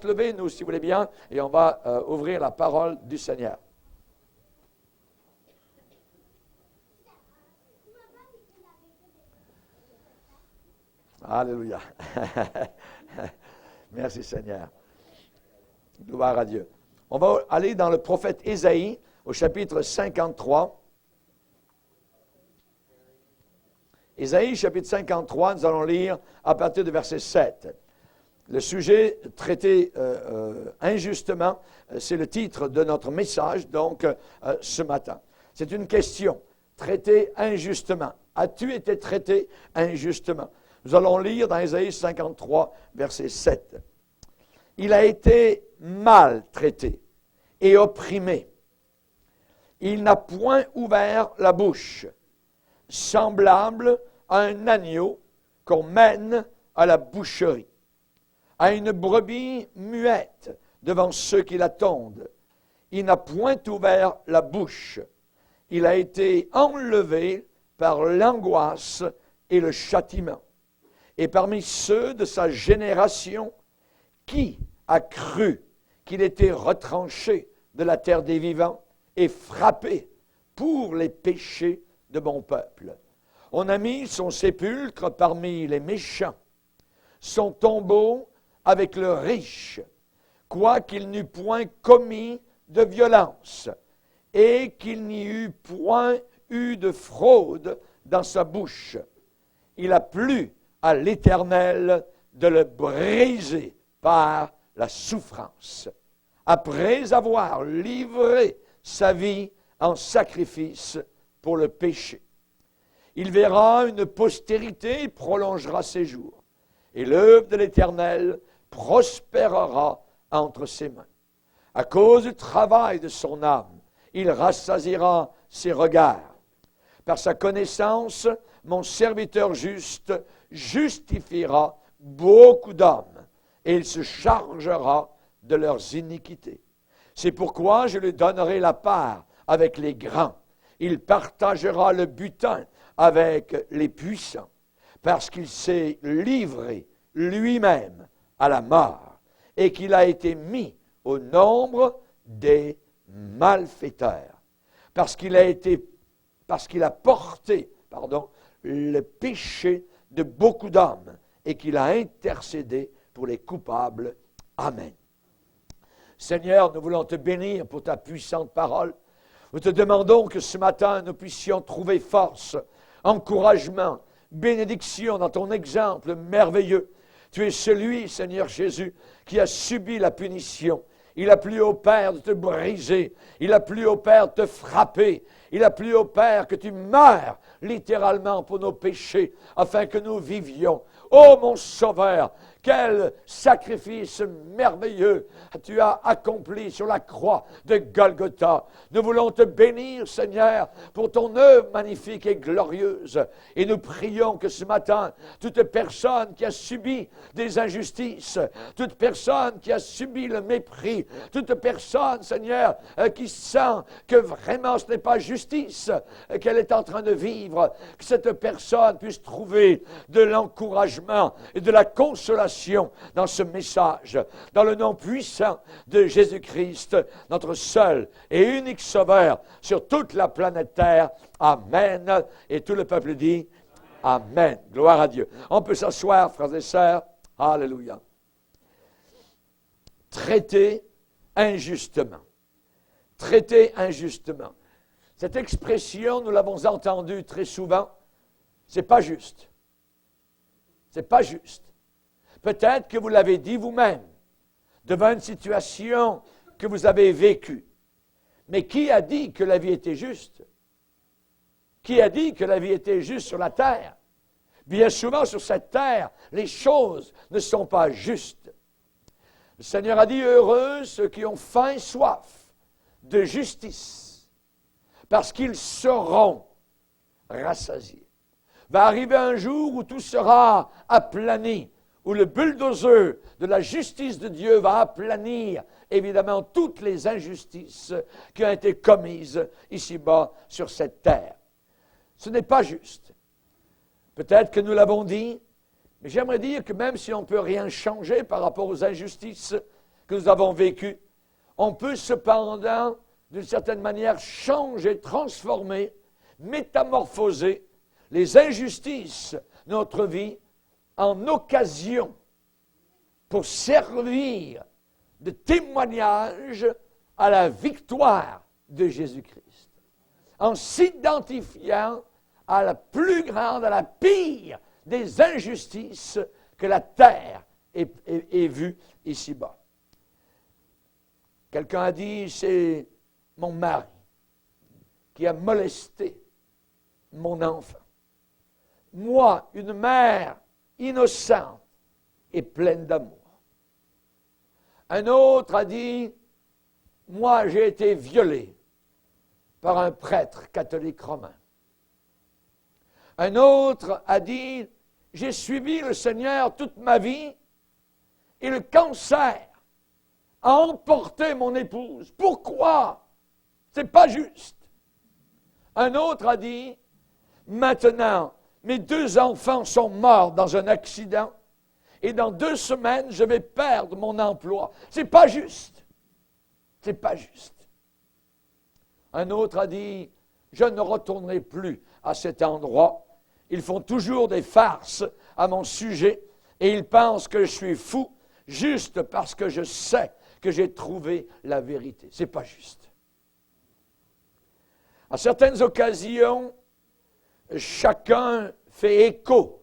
se lever, nous, si vous voulez bien, et on va ouvrir la parole du Seigneur. Alléluia. Merci Seigneur. Gloire à Dieu. On va aller dans le prophète Ésaïe, au chapitre 53. Ésaïe, chapitre 53, nous allons lire à partir du verset 7. Le sujet traité injustement, c'est le titre de notre message, donc, ce matin. C'est une question. Traité injustement. As-tu été traité injustement? Nous allons lire dans Ésaïe 53, verset 7. Il a été maltraité et opprimé. Il n'a point ouvert la bouche, semblable à un agneau qu'on mène à la boucherie, à une brebis muette devant ceux qui l'attendent. Il n'a point ouvert la bouche. Il a été enlevé par l'angoisse et le châtiment. Et parmi ceux de sa génération, qui a cru qu'il était retranché de la terre des vivants et frappé pour les péchés de mon peuple? On a mis son sépulcre parmi les méchants, son tombeau avec le riche, quoiqu'il n'eût point commis de violence et qu'il n'y eût point eu de fraude dans sa bouche. Il a plu à l'Éternel de le briser par la souffrance, après avoir livré sa vie en sacrifice pour le péché. Il verra une postérité, il prolongera ses jours, et l'œuvre de l'Éternel prospérera entre ses mains. À cause du travail de son âme, il rassasiera ses regards. Par sa connaissance, mon serviteur juste justifiera beaucoup d'hommes, et il se chargera de leurs iniquités. C'est pourquoi je lui donnerai la part avec les grands. Il partagera le butin avec les puissants, parce qu'il s'est livré lui-même à la mort, et qu'il a été mis au nombre des malfaiteurs, parce qu'il a porté le péché de beaucoup d'hommes, et qu'il a intercédé pour les coupables. Amen. Seigneur, nous voulons te bénir pour ta puissante parole. Nous te demandons que ce matin, nous puissions trouver force, encouragement, bénédiction dans ton exemple merveilleux. Tu es celui, Seigneur Jésus, qui a subi la punition. Il a plu au Père de te briser. Il a plu au Père de te frapper. Il a plu au Père que tu meurs littéralement pour nos péchés, afin que nous vivions. Ô mon Sauveur, quel sacrifice merveilleux tu as accompli sur la croix de Golgotha. Nous voulons te bénir, Seigneur, pour ton œuvre magnifique et glorieuse. Et nous prions que ce matin, toute personne qui a subi des injustices, toute personne qui a subi le mépris, toute personne, Seigneur, qui sent que vraiment ce n'est pas justice qu'elle est en train de vivre, que cette personne puisse trouver de l'encouragement et de la consolation dans ce message, dans le nom puissant de Jésus-Christ, notre seul et unique Sauveur sur toute la planète Terre. Amen. Et tout le peuple dit Amen. Gloire à Dieu. On peut s'asseoir, frères et sœurs. Alléluia. Traité injustement. Traité injustement. Cette expression, nous l'avons entendue très souvent. C'est pas juste. C'est pas juste. Peut-être que vous l'avez dit vous-même, devant une situation que vous avez vécue. Mais qui a dit que la vie était juste? Qui a dit que la vie était juste sur la terre? Bien souvent, sur cette terre, les choses ne sont pas justes. Le Seigneur a dit, heureux ceux qui ont faim et soif de justice, parce qu'ils seront rassasiés. Va arriver un jour où tout sera aplani, où le bulldozer de la justice de Dieu va aplanir, évidemment, toutes les injustices qui ont été commises ici-bas sur cette terre. Ce n'est pas juste. Peut-être que nous l'avons dit, mais j'aimerais dire que même si on ne peut rien changer par rapport aux injustices, que nous avons vécues, on peut cependant, d'une certaine manière, changer, transformer, métamorphoser les injustices de notre vie en occasion pour servir de témoignage à la victoire de Jésus-Christ. En s'identifiant à la plus grande, à la pire des injustices que la terre ait vues ici-bas. Quelqu'un a dit, c'est mon mari qui a molesté mon enfant. Moi, une mère innocente et pleine d'amour. Un autre a dit, moi j'ai été violé par un prêtre catholique romain. Un autre a dit, j'ai suivi le Seigneur toute ma vie et le cancer a emporté mon épouse. Pourquoi? C'est pas juste. Un autre a dit, maintenant, mes 2 enfants sont morts dans un accident et dans 2 semaines, je vais perdre mon emploi. C'est pas juste. C'est pas juste. Un autre a dit, je ne retournerai plus à cet endroit. Ils font toujours des farces à mon sujet et ils pensent que je suis fou juste parce que je sais que j'ai trouvé la vérité. C'est pas juste. À certaines occasions, chacun fait écho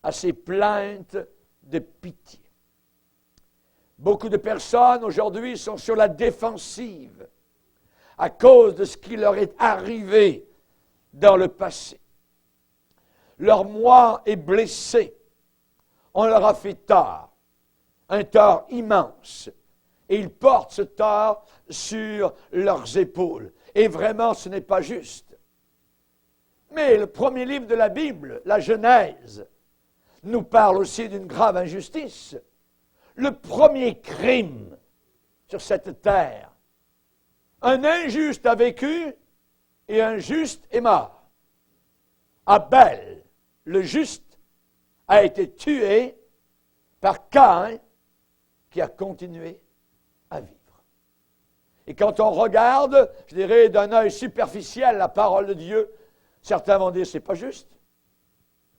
à ses plaintes de pitié. Beaucoup de personnes aujourd'hui sont sur la défensive à cause de ce qui leur est arrivé dans le passé. Leur moi est blessé. On leur a fait tort, un tort immense. Et ils portent ce tort sur leurs épaules. Et vraiment, ce n'est pas juste. Mais le premier livre de la Bible, la Genèse, nous parle aussi d'une grave injustice. Le premier crime sur cette terre. Un injuste a vécu et un juste est mort. Abel, le juste, a été tué par Caïn qui a continué à vivre. Et quand on regarde, je dirais d'un œil superficiel la parole de Dieu, certains vont dire c'est pas juste.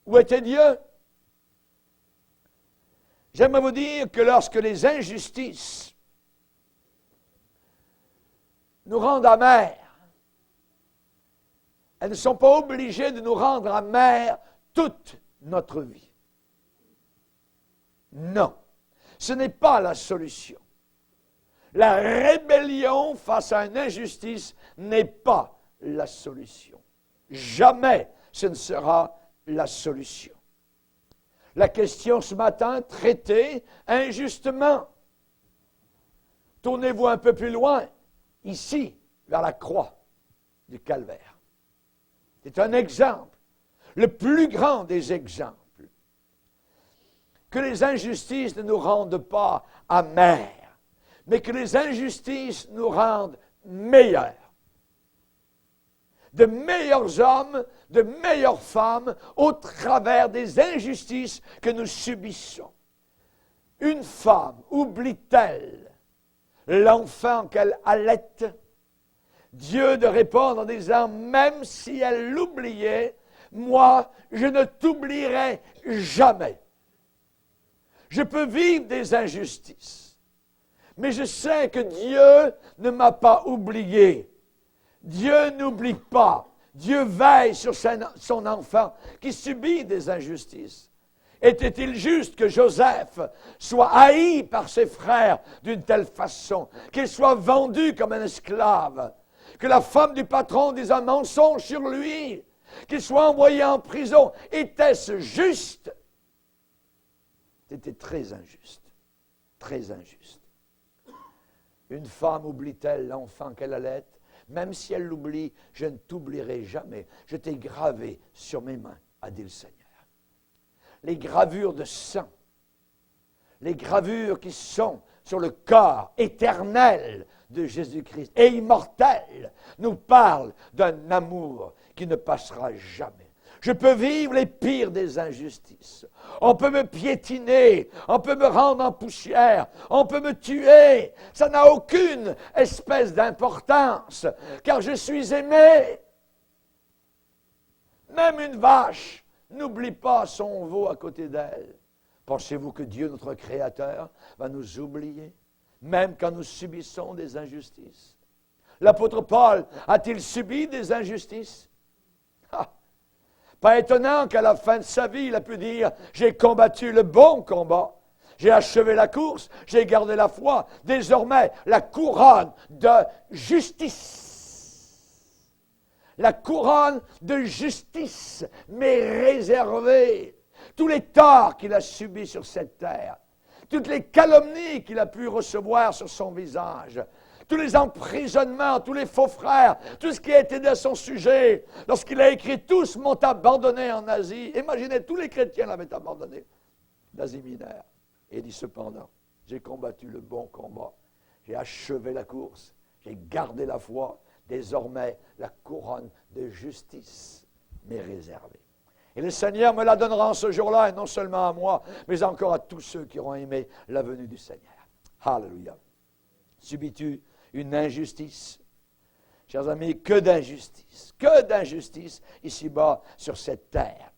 Où était Dieu? J'aimerais vous dire que lorsque les injustices nous rendent amers, elles ne sont pas obligées de nous rendre amers toute notre vie. Non, ce n'est pas la solution. La rébellion face à une injustice n'est pas la solution. Jamais ce ne sera la solution. La question ce matin, traitée injustement. Tournez-vous un peu plus loin, ici, vers la croix du Calvaire. C'est un exemple, le plus grand des exemples. Que les injustices ne nous rendent pas amers, mais que les injustices nous rendent meilleurs. De meilleurs hommes, de meilleures femmes au travers des injustices que nous subissons. Une femme oublie-t-elle l'enfant qu'elle allaite? Dieu de répondre en disant, même si elle l'oubliait, moi, je ne t'oublierai jamais. Je peux vivre des injustices, mais je sais que Dieu ne m'a pas oublié. Dieu n'oublie pas. Dieu veille sur son enfant qui subit des injustices. Était-il juste que Joseph soit haï par ses frères d'une telle façon, qu'il soit vendu comme un esclave, que la femme du patron dise un mensonge sur lui, qu'il soit envoyé en prison? Était-ce juste? C'était très injuste. Très injuste. Une femme oublie-t-elle l'enfant qu'elle allait? Même si elle l'oublie, je ne t'oublierai jamais. Je t'ai gravé sur mes mains, a dit le Seigneur. Les gravures de sang, les gravures qui sont sur le corps éternel de Jésus-Christ et immortel, nous parlent d'un amour qui ne passera jamais. Je peux vivre les pires des injustices. On peut me piétiner, on peut me rendre en poussière, on peut me tuer. Ça n'a aucune espèce d'importance, car je suis aimé. Même une vache n'oublie pas son veau à côté d'elle. Pensez-vous que Dieu, notre Créateur, va nous oublier, même quand nous subissons des injustices? L'apôtre Paul a-t-il subi des injustices? Pas étonnant qu'à la fin de sa vie, il a pu dire « J'ai combattu le bon combat, j'ai achevé la course, j'ai gardé la foi, désormais la couronne de justice. » La couronne de justice m'est réservée. Tous les torts qu'il a subis sur cette terre, toutes les calomnies qu'il a pu recevoir sur son visage, tous les emprisonnements, tous les faux frères, tout ce qui a été à son sujet, lorsqu'il a écrit « Tous m'ont abandonné en Asie », imaginez, tous les chrétiens l'avaient abandonné d'Asie mineure. Et il dit cependant, j'ai combattu le bon combat, j'ai achevé la course, j'ai gardé la foi, désormais la couronne de justice m'est réservée. Et le Seigneur me la donnera en ce jour-là, et non seulement à moi, mais encore à tous ceux qui auront aimé la venue du Seigneur. Alléluia. Subis-tu une injustice? Chers amis, que d'injustice ici-bas sur cette terre.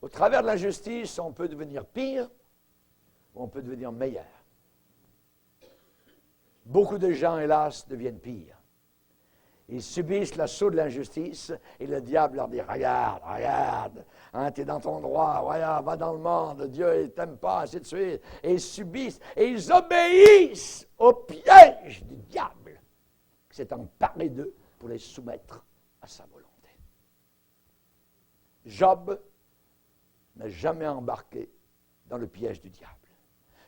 Au travers de l'injustice, on peut devenir pire ou on peut devenir meilleur. Beaucoup de gens, hélas, deviennent pires. Ils subissent l'assaut de l'injustice et le diable leur dit « Regarde, regarde, hein, tu es dans ton droit, regarde, va dans le monde, Dieu ne t'aime pas, ainsi de suite. » Et ils subissent et ils obéissent au piège du diable qui s'est emparé d'eux pour les soumettre à sa volonté. Job n'a jamais embarqué dans le piège du diable.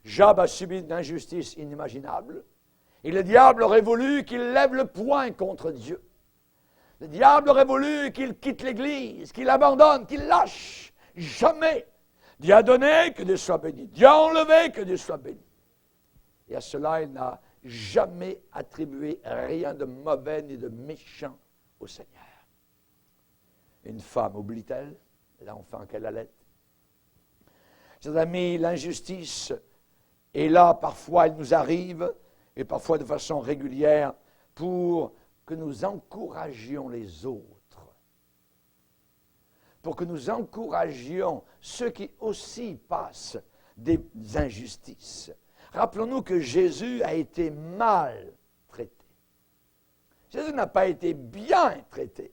Job a subi une injustice inimaginable. Et le diable aurait voulu qu'il lève le poing contre Dieu. Le diable aurait voulu qu'il quitte l'Église, qu'il abandonne, qu'il lâche. Jamais. Dieu a donné, que Dieu soit béni. Dieu a enlevé, que Dieu soit béni. Et à cela, il n'a jamais attribué rien de mauvais ni de méchant au Seigneur. Une femme oublie-t-elle l'enfant qu'elle allait? Chers amis, l'injustice est là, parfois elle nous arrive, et parfois de façon régulière, pour que nous encouragions les autres, pour que nous encouragions ceux qui aussi passent des injustices. Rappelons-nous que Jésus a été mal traité. Jésus n'a pas été bien traité.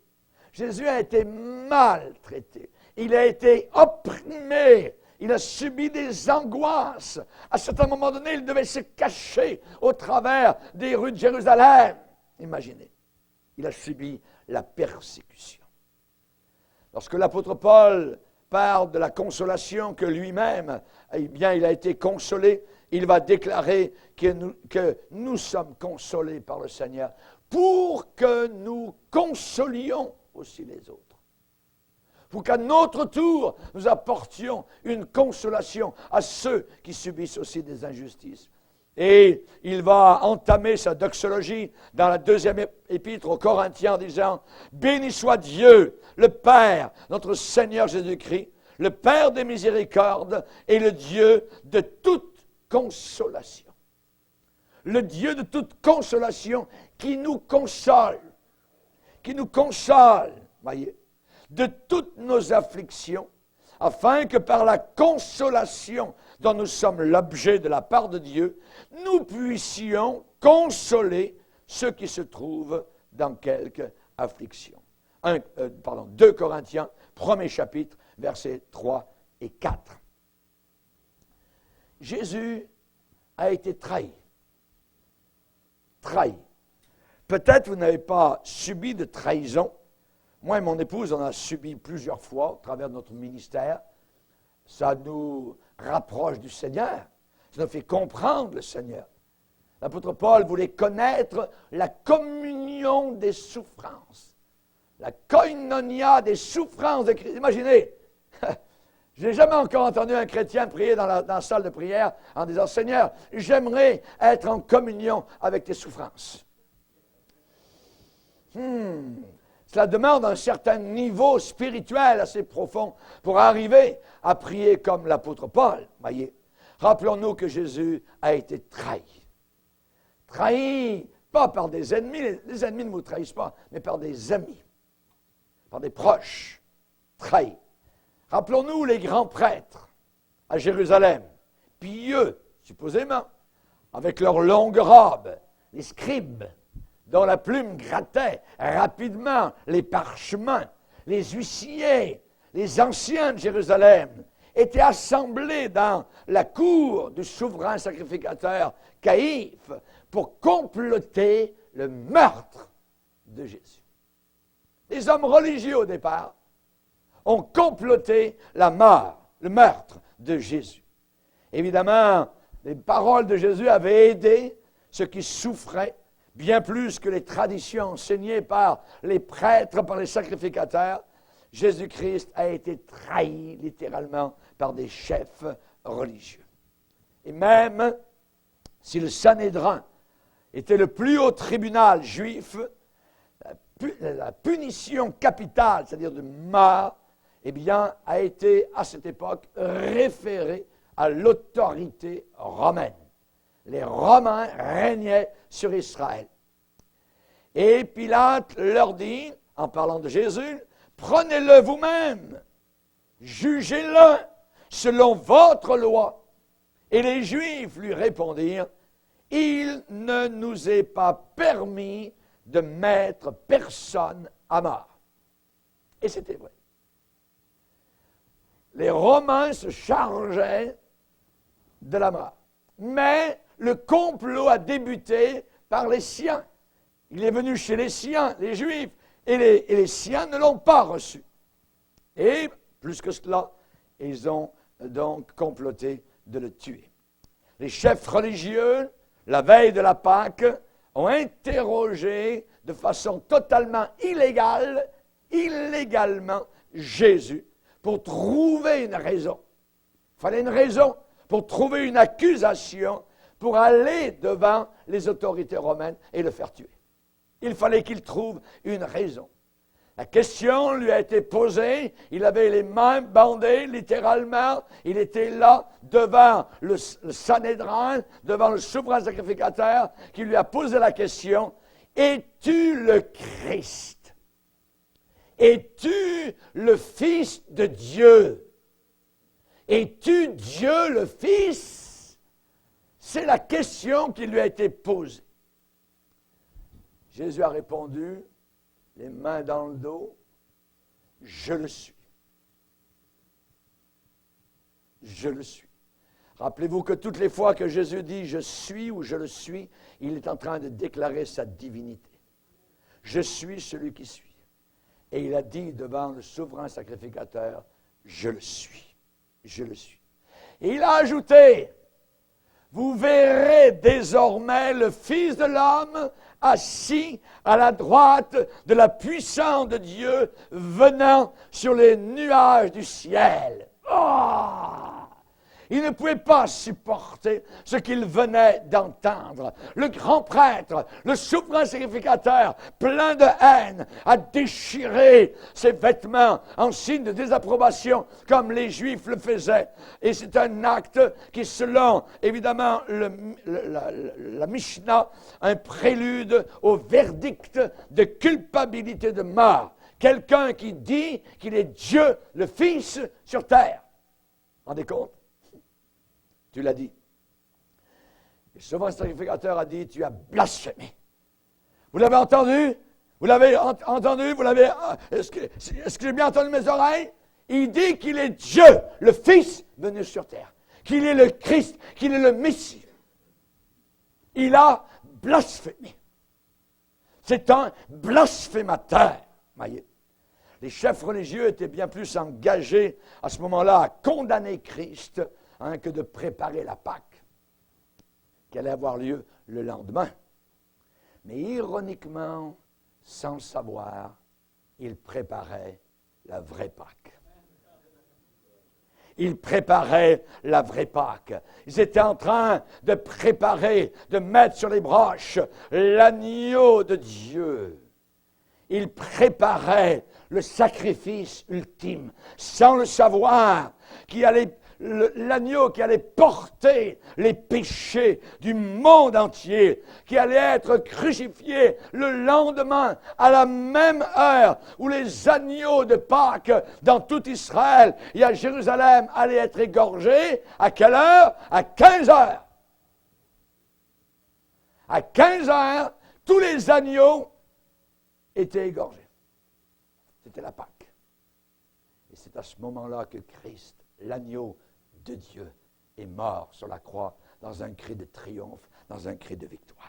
Jésus a été mal traité. Il a été opprimé. Il a subi des angoisses. À certains moments donnés, il devait se cacher au travers des rues de Jérusalem. Imaginez, il a subi la persécution. Lorsque l'apôtre Paul parle de la consolation que lui-même, eh bien, il a été consolé, il va déclarer que nous sommes consolés par le Seigneur pour que nous consolions aussi les autres. Pour qu'à notre tour, nous apportions une consolation à ceux qui subissent aussi des injustices. Et il va entamer sa doxologie dans la deuxième épître aux Corinthiens en disant « Béni soit Dieu, le Père, notre Seigneur Jésus-Christ, le Père des miséricordes et le Dieu de toute consolation. » Le Dieu de toute consolation qui nous console, voyez, de toutes nos afflictions, afin que par la consolation dont nous sommes l'objet de la part de Dieu, nous puissions consoler ceux qui se trouvent dans quelque affliction. 2 Corinthiens, 1er chapitre, versets 3 et 4. Jésus a été trahi. Trahi. Peut-être vous n'avez pas subi de trahison. Moi et mon épouse, on a subi plusieurs fois au travers de notre ministère. Ça nous rapproche du Seigneur. Ça nous fait comprendre le Seigneur. L'apôtre Paul voulait connaître la communion des souffrances. La koinonia des souffrances de Christ. Imaginez, je n'ai jamais encore entendu un chrétien prier dans la salle de prière en disant « Seigneur, j'aimerais être en communion avec tes souffrances. » Cela demande un certain niveau spirituel assez profond pour arriver à prier comme l'apôtre Paul. Voyez, rappelons-nous que Jésus a été trahi. Trahi, pas par des ennemis, les ennemis ne vous trahissent pas, mais par des amis, par des proches, trahis. Rappelons-nous les grands prêtres à Jérusalem, pieux, supposément, avec leurs longues robes, les scribes, dont la plume grattait rapidement les parchemins, les huissiers, les anciens de Jérusalem, étaient assemblés dans la cour du souverain sacrificateur Caïphe pour comploter le meurtre de Jésus. Les hommes religieux au départ ont comploté la mort, le meurtre de Jésus. Évidemment, les paroles de Jésus avaient aidé ceux qui souffraient bien plus que les traditions enseignées par les prêtres, par les sacrificateurs. Jésus-Christ a été trahi littéralement par des chefs religieux. Et même si le Sanhédrin était le plus haut tribunal juif, la punition capitale, c'est-à-dire de mort, eh bien, a été à cette époque référée à l'autorité romaine. Les Romains régnaient sur Israël. Et Pilate leur dit, en parlant de Jésus, « Prenez-le vous-même, jugez-le selon votre loi. » Et les Juifs lui répondirent, « Il ne nous est pas permis de mettre personne à mort. » Et c'était vrai. Les Romains se chargeaient de la mort. Mais le complot a débuté par les siens. Il est venu chez les siens, les Juifs, et les siens ne l'ont pas reçu. Et, plus que cela, ils ont donc comploté de le tuer. Les chefs religieux, la veille de la Pâque, ont interrogé de façon totalement illégalement, Jésus, pour trouver une raison. Il fallait une raison pour trouver une accusation, pour aller devant les autorités romaines et le faire tuer. Il fallait qu'il trouve une raison. La question lui a été posée, il avait les mains bandées, littéralement, il était là, devant le Sanhédrin, devant le souverain sacrificateur, qui lui a posé la question, « Es-tu le Christ? Es-tu le Fils de Dieu? Es-tu Dieu le Fils? » C'est la question qui lui a été posée. Jésus a répondu, les mains dans le dos, « Je le suis. Je le suis. » Rappelez-vous que toutes les fois que Jésus dit « Je suis » ou « Je le suis », il est en train de déclarer sa divinité. « Je suis celui qui suis. » Et il a dit devant le souverain sacrificateur, « Je le suis. Je le suis. » Et il a ajouté, « Vous verrez désormais le Fils de l'homme assis à la droite de la puissance de Dieu venant sur les nuages du ciel. » Oh! Il ne pouvait pas supporter ce qu'il venait d'entendre. Le grand prêtre, le souverain sacrificateur, plein de haine, a déchiré ses vêtements en signe de désapprobation, comme les Juifs le faisaient. Et c'est un acte qui, selon, évidemment, la Mishnah, un prélude au verdict de culpabilité de mort. Quelqu'un qui dit qu'il est Dieu, le Fils, sur terre. Vous rendez compte? Tu l'as dit. Le souverain sacrificateur a dit, tu as blasphémé. Vous l'avez entendu? Vous l'avez entendu? Vous l'avez... Est-ce que j'ai bien entendu mes oreilles? Il dit qu'il est Dieu, le Fils venu sur terre. Qu'il est le Christ, qu'il est le Messie. Il a blasphémé. C'est un blasphémateur. Voyez. Les chefs religieux étaient bien plus engagés à ce moment-là à condamner Christ que de préparer la Pâque, qui allait avoir lieu le lendemain. Mais ironiquement, sans le savoir, ils préparaient la vraie Pâque. Ils préparaient la vraie Pâque. Ils étaient en train de préparer, de mettre sur les broches l'agneau de Dieu. il préparait le sacrifice ultime, sans le savoir, l'agneau qui allait porter les péchés du monde entier, qui allait être crucifié le lendemain, à la même heure où les agneaux de Pâques dans tout Israël et à Jérusalem allaient être égorgés. À quelle heure? À 15 heures. À 15 heures, tous les agneaux étaient égorgés. C'était la Pâque. Et c'est à ce moment-là que Christ, l'agneau de Dieu, est mort sur la croix dans un cri de triomphe, dans un cri de victoire.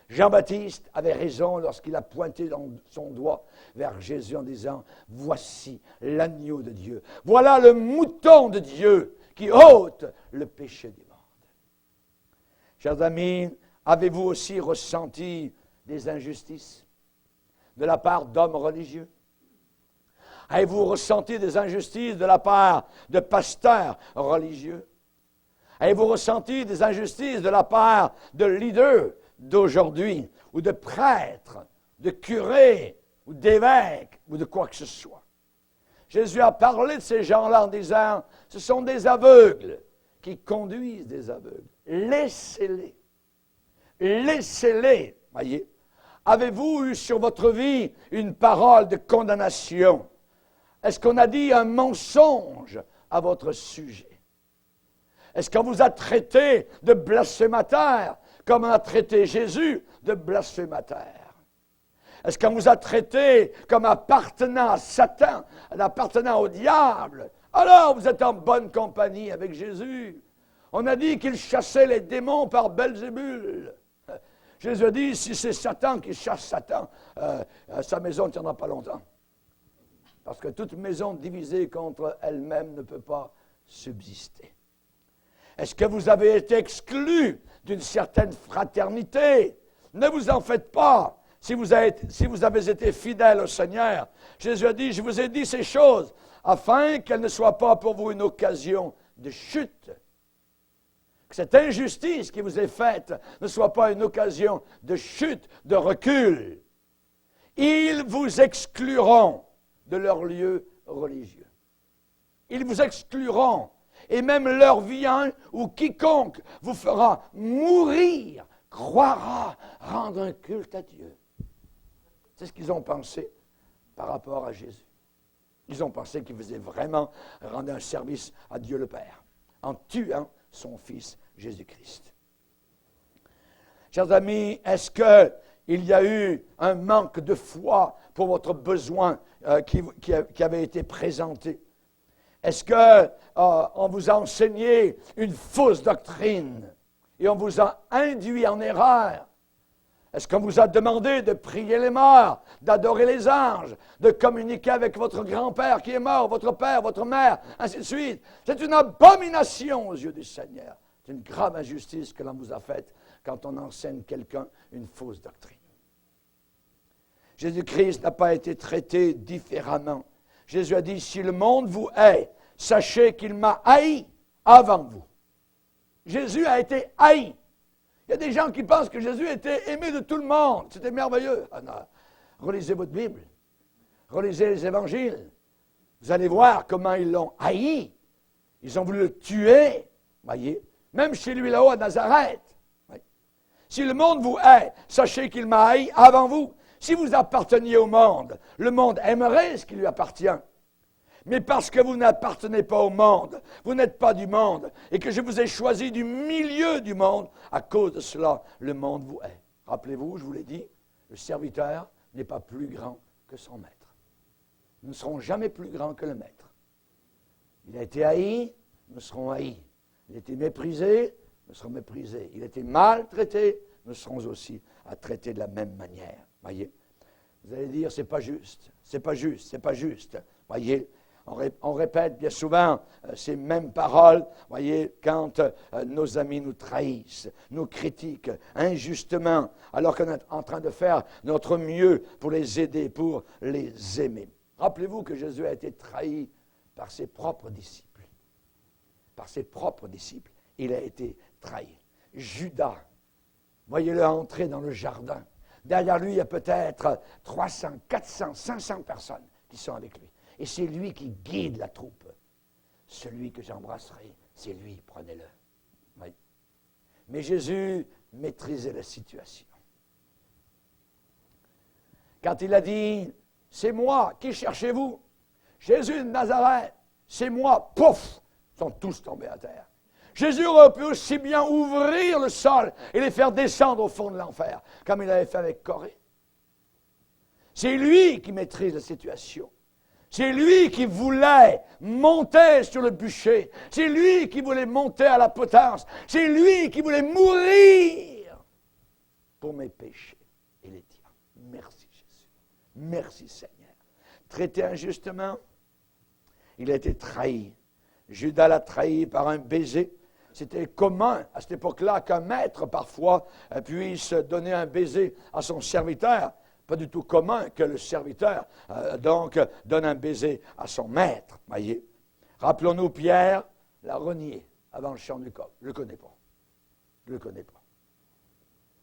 Jean-Baptiste avait raison lorsqu'il a pointé son doigt vers Jésus en disant « Voici l'agneau de Dieu. Voilà le mouton de Dieu qui ôte le péché du monde. » Chers amis, avez-vous aussi ressenti des injustices de la part d'hommes religieux? Avez-vous ressenti des injustices de la part de pasteurs religieux? Avez-vous ressenti des injustices de la part de leaders d'aujourd'hui, ou de prêtres, de curés, ou d'évêques, ou de quoi que ce soit? Jésus a parlé de ces gens-là en disant, ce sont des aveugles qui conduisent des aveugles. Laissez-les. Laissez-les. Voyez, avez-vous eu sur votre vie une parole de condamnation? Est-ce qu'on a dit un mensonge à votre sujet? Est-ce qu'on vous a traité de blasphémateur comme on a traité Jésus de blasphémateur? Est-ce qu'on vous a traité comme appartenant à Satan, appartenant au diable? Alors vous êtes en bonne compagnie avec Jésus. On a dit qu'il chassait les démons par Belzébul. Jésus a dit, si c'est Satan qui chasse Satan, sa maison ne tiendra pas longtemps. Parce que toute maison divisée contre elle-même ne peut pas subsister. Est-ce que vous avez été exclu d'une certaine fraternité? Ne vous en faites pas. Si vous avez été fidèle au Seigneur, Jésus a dit, je vous ai dit ces choses, afin qu'elles ne soient pas pour vous une occasion de chute. Que cette injustice qui vous est faite ne soit pas une occasion de chute, de recul. Ils vous excluront de leur lieu religieux. Ils vous excluront, et même leur vient ou quiconque vous fera mourir croira rendre un culte à Dieu. C'est ce qu'ils ont pensé par rapport à Jésus. Ils ont pensé qu'il faisait vraiment rendre un service à Dieu le Père en tuant son Fils Jésus-Christ. Chers amis, est-ce qu'il y a eu un manque de foi pour votre besoin qui avait été présenté? Est-ce qu'on vous a enseigné une fausse doctrine et on vous a induit en erreur? Est-ce qu'on vous a demandé de prier les morts, d'adorer les anges, de communiquer avec votre grand-père qui est mort, votre père, votre mère, ainsi de suite? C'est une abomination aux yeux du Seigneur. C'est une grave injustice que l'on vous a faite quand on enseigne quelqu'un une fausse doctrine. Jésus-Christ n'a pas été traité différemment. Jésus a dit, si le monde vous hait, sachez qu'il m'a haï avant vous. Jésus a été haï. Il y a des gens qui pensent que Jésus était aimé de tout le monde. C'était merveilleux. Ah non. Relisez votre Bible. Relisez les évangiles. Vous allez voir comment ils l'ont haï. Ils ont voulu le tuer. Voyez. Même chez lui là-haut à Nazareth. Voyez. Si le monde vous hait, sachez qu'il m'a haï avant vous. Si vous apparteniez au monde, le monde aimerait ce qui lui appartient. Mais parce que vous n'appartenez pas au monde, vous n'êtes pas du monde, et que je vous ai choisi du milieu du monde, à cause de cela, le monde vous hait. Rappelez-vous, je vous l'ai dit, le serviteur n'est pas plus grand que son maître. Nous ne serons jamais plus grands que le maître. Il a été haï, nous serons haïs. Il a été méprisé, nous serons méprisés. Il a été maltraité, nous serons aussi à traiter de la même manière. Voyez, vous allez dire, c'est pas juste, c'est pas juste, c'est pas juste. Voyez, on répète bien souvent ces mêmes paroles, voyez, quand nos amis nous trahissent, nous critiquent injustement, alors qu'on est en train de faire notre mieux pour les aider, pour les aimer. Rappelez-vous que Jésus a été trahi par ses propres disciples. Par ses propres disciples, il a été trahi. Judas, voyez-le entrer dans le jardin, Derrière lui, il y a peut-être 300, 400, 500 personnes qui sont avec lui. Et c'est lui qui guide la troupe. Celui que j'embrasserai, c'est lui, prenez-le. Oui. Mais Jésus maîtrisait la situation. Quand il a dit, c'est moi, qui cherchez-vous? Jésus de Nazareth, c'est moi, pouf, ils sont tous tombés à terre. Jésus aurait pu aussi bien ouvrir le sol et les faire descendre au fond de l'enfer, comme il avait fait avec Corée. C'est lui qui maîtrise la situation. C'est lui qui voulait monter sur le bûcher. C'est lui qui voulait monter à la potence. C'est lui qui voulait mourir pour mes péchés et les tiens. Merci Jésus. Merci Seigneur. Traité injustement, il a été trahi. Judas l'a trahi par un baiser. C'était commun à cette époque-là qu'un maître, parfois, puisse donner un baiser à son serviteur. Pas du tout commun que le serviteur, donc, donne un baiser à son maître. Voyez. Rappelons-nous, Pierre l'a renié avant le chant du corps. Je ne le connais pas. Je ne le connais pas.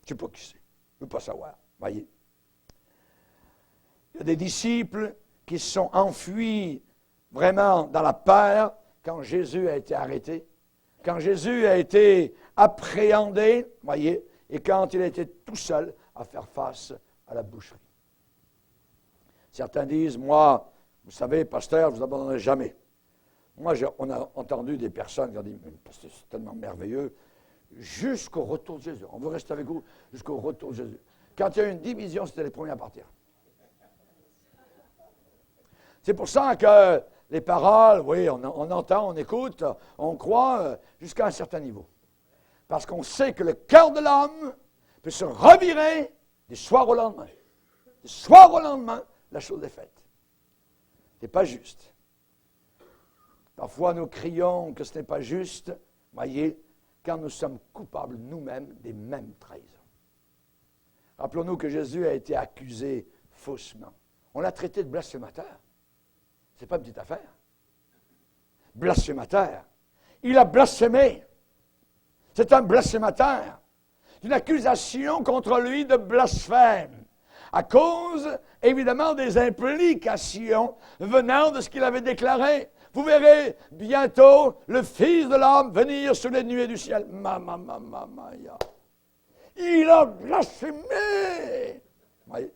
Je ne sais pas qui c'est. Je ne veux pas savoir. Voyez. Il y a des disciples qui se sont enfuis vraiment dans la peur quand Jésus a été arrêté. Quand Jésus a été appréhendé, voyez, et quand il a été tout seul à faire face à la boucherie. Certains disent, moi, vous savez, pasteur, je ne vous abandonnerai jamais. Moi, on a entendu des personnes qui ont dit, mais pasteur, c'est tellement merveilleux, jusqu'au retour de Jésus. On veut rester avec vous jusqu'au retour de Jésus. Quand il y a eu une division, c'était les premiers à partir. C'est pour ça que les paroles, oui, on entend, on écoute, on croit jusqu'à un certain niveau. Parce qu'on sait que le cœur de l'homme peut se revirer du soir au lendemain. Du soir au lendemain, la chose est faite. Ce n'est pas juste. Parfois, nous crions que ce n'est pas juste, voyez, quand nous sommes coupables nous-mêmes des mêmes trahisons. Rappelons-nous que Jésus a été accusé faussement. On l'a traité de blasphémateur. Ce n'est pas une petite affaire. Blasphémateur. Il a blasphémé. C'est un blasphémateur. Une accusation contre lui de blasphème. À cause, évidemment, des implications venant de ce qu'il avait déclaré. Vous verrez bientôt le Fils de l'homme venir sur les nuées du ciel. Il a blasphémé. Oui.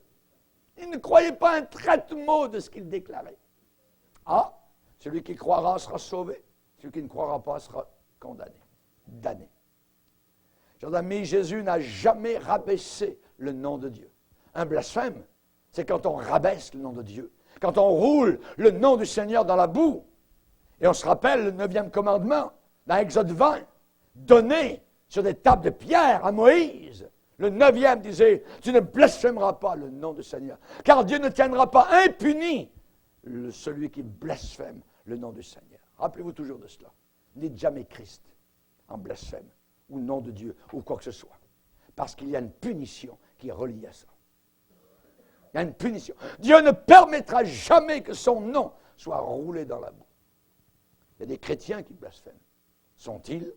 Il ne croyait pas un trait de mot de ce qu'il déclarait. Ah, celui qui croira sera sauvé. Celui qui ne croira pas sera condamné, damné. Chers amis, Jésus n'a jamais rabaissé le nom de Dieu. Un blasphème, c'est quand on rabaisse le nom de Dieu. Quand on roule le nom du Seigneur dans la boue. Et on se rappelle le 9e commandement, dans Exode 20, donné sur des tables de pierre à Moïse. Le 9e disait, tu ne blasphémeras pas le nom du Seigneur, car Dieu ne tiendra pas impuni celui qui blasphème le nom du Seigneur. Rappelez-vous toujours de cela. Dites jamais Christ en blasphème, ou nom de Dieu, ou quoi que ce soit. Parce qu'il y a une punition qui est reliée à ça. Il y a une punition. Dieu ne permettra jamais que son nom soit roulé dans la boue. Il y a des chrétiens qui blasphèment. Sont-ils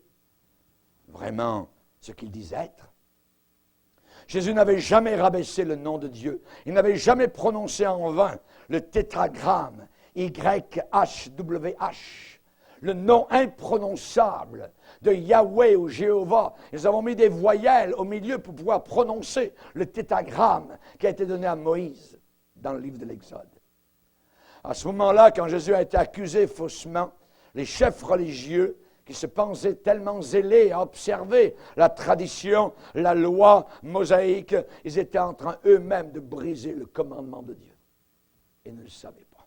vraiment ce qu'ils disent être? Jésus n'avait jamais rabaissé le nom de Dieu. Il n'avait jamais prononcé en vain le tétragramme YHWH, le nom imprononçable de Yahweh ou Jéhovah. Ils avons mis des voyelles au milieu pour pouvoir prononcer le tétragramme qui a été donné à Moïse dans le livre de l'Exode. À ce moment-là, quand Jésus a été accusé faussement, les chefs religieux qui se pensaient tellement zélés à observer la tradition, la loi mosaïque, ils étaient en train eux-mêmes de briser le commandement de Dieu. Et ne le savaient pas.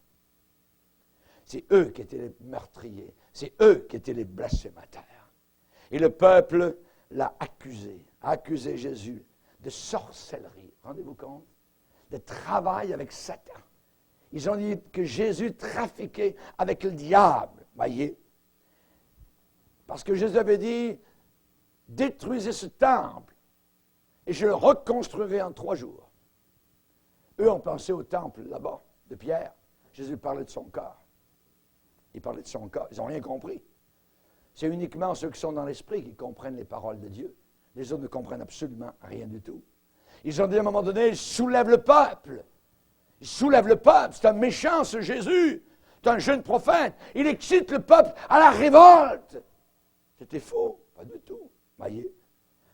C'est eux qui étaient les meurtriers. C'est eux qui étaient les blasphémateurs. Et le peuple l'a accusé, a accusé Jésus de sorcellerie. Rendez-vous compte? De travail avec Satan. Ils ont dit que Jésus trafiquait avec le diable. Voyez? Parce que Jésus avait dit, détruisez ce temple et je le reconstruirai en 3 jours. Eux ont pensé au temple là-bas, de Pierre. Jésus parlait de son corps. Il parlait de son corps. Ils n'ont rien compris. C'est uniquement ceux qui sont dans l'esprit qui comprennent les paroles de Dieu. Les autres ne comprennent absolument rien du tout. Ils ont dit à un moment donné, il soulève le peuple. Il soulève le peuple. C'est un méchant, ce Jésus. C'est un jeune prophète. Il excite le peuple à la révolte. C'était faux. Pas du tout. Voyez,